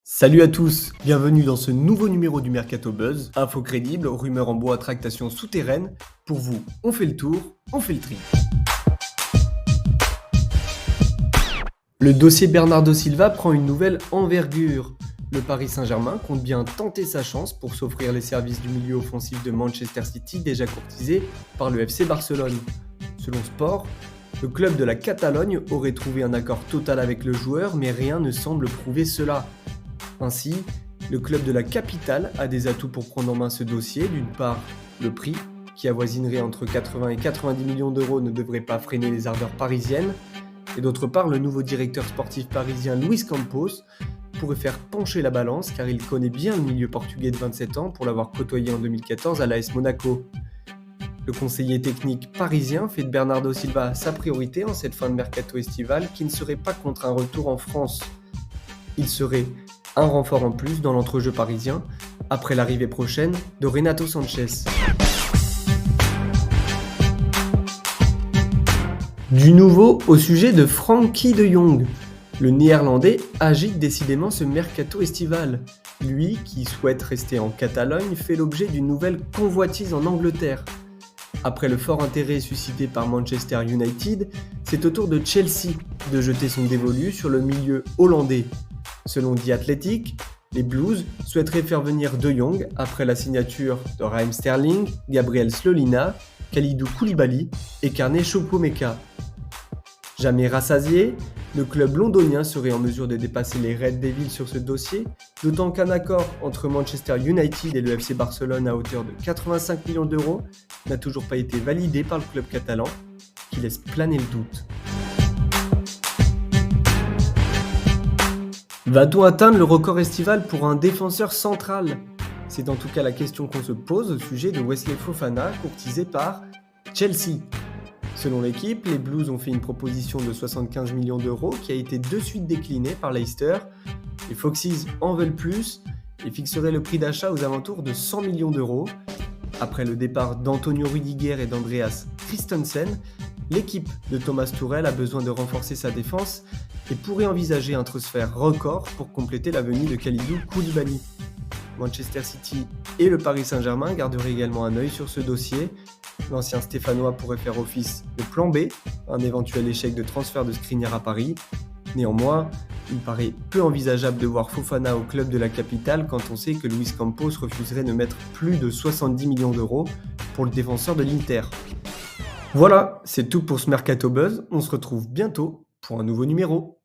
Salut à tous, bienvenue dans ce nouveau numéro du Mercato Buzz, info crédible, rumeurs en bois, tractations souterraines. Pour vous, on fait le tour, on fait le tri. Le dossier Bernardo Silva prend une nouvelle envergure. Le Paris Saint-Germain compte bien tenter sa chance pour s'offrir les services du milieu offensif de Manchester City déjà courtisé par le FC Barcelone. Selon Sport, le club de la Catalogne aurait trouvé un accord total avec le joueur, mais rien ne semble prouver cela. Ainsi, le club de la capitale a des atouts pour prendre en main ce dossier. D'une part, le prix, qui avoisinerait entre 80 et 90 millions d'euros, ne devrait pas freiner les ardeurs parisiennes. Et d'autre part, le nouveau directeur sportif parisien Luis Campos pourrait faire pencher la balance car il connaît bien le milieu portugais de 27 ans pour l'avoir côtoyé en 2014 à l'AS Monaco. Le conseiller technique parisien fait de Bernardo Silva sa priorité en cette fin de mercato estival qui ne serait pas contre un retour en France. Il serait un renfort en plus dans l'entrejeu parisien, après l'arrivée prochaine de Renato Sanchez. Du nouveau au sujet de Frenkie de Jong. Le néerlandais agite décidément ce mercato estival. Lui, qui souhaite rester en Catalogne, fait l'objet d'une nouvelle convoitise en Angleterre. Après le fort intérêt suscité par Manchester United, c'est au tour de Chelsea de jeter son dévolu sur le milieu hollandais. Selon The Athletic, les Blues souhaiteraient faire venir De Jong après la signature de Raheem Sterling, Gabriel Slonina, Kalidou Koulibaly et Carnet Choupo-Meka. Jamais rassasié, le club londonien serait en mesure de dépasser les Red Devils sur ce dossier, d'autant qu'un accord entre Manchester United et le FC Barcelone à hauteur de 85 millions d'euros n'a toujours pas été validé par le club catalan, qui laisse planer le doute. Va-t-on atteindre le record estival pour un défenseur central ? C'est en tout cas la question qu'on se pose au sujet de Wesley Fofana, courtisé par Chelsea. Selon l'équipe, les Blues ont fait une proposition de 75 millions d'euros qui a été de suite déclinée par Leicester. Les Foxes en veulent plus et fixeraient le prix d'achat aux alentours de 100 millions d'euros. Après le départ d'Antonio Rüdiger et d'Andreas Christensen, l'équipe de Thomas Tuchel a besoin de renforcer sa défense et pourrait envisager un transfert record pour compléter la venue de Kalidou Koulibaly. Manchester City et le Paris Saint-Germain garderaient également un œil sur ce dossier. L'ancien Stéphanois pourrait faire office de plan B, un éventuel échec de transfert de Skriniar à Paris. Néanmoins, il paraît peu envisageable de voir Fofana au club de la capitale quand on sait que Luis Campos refuserait de mettre plus de 70 millions d'euros pour le défenseur de l'Inter. Voilà, c'est tout pour ce Mercato Buzz. On se retrouve bientôt pour un nouveau numéro.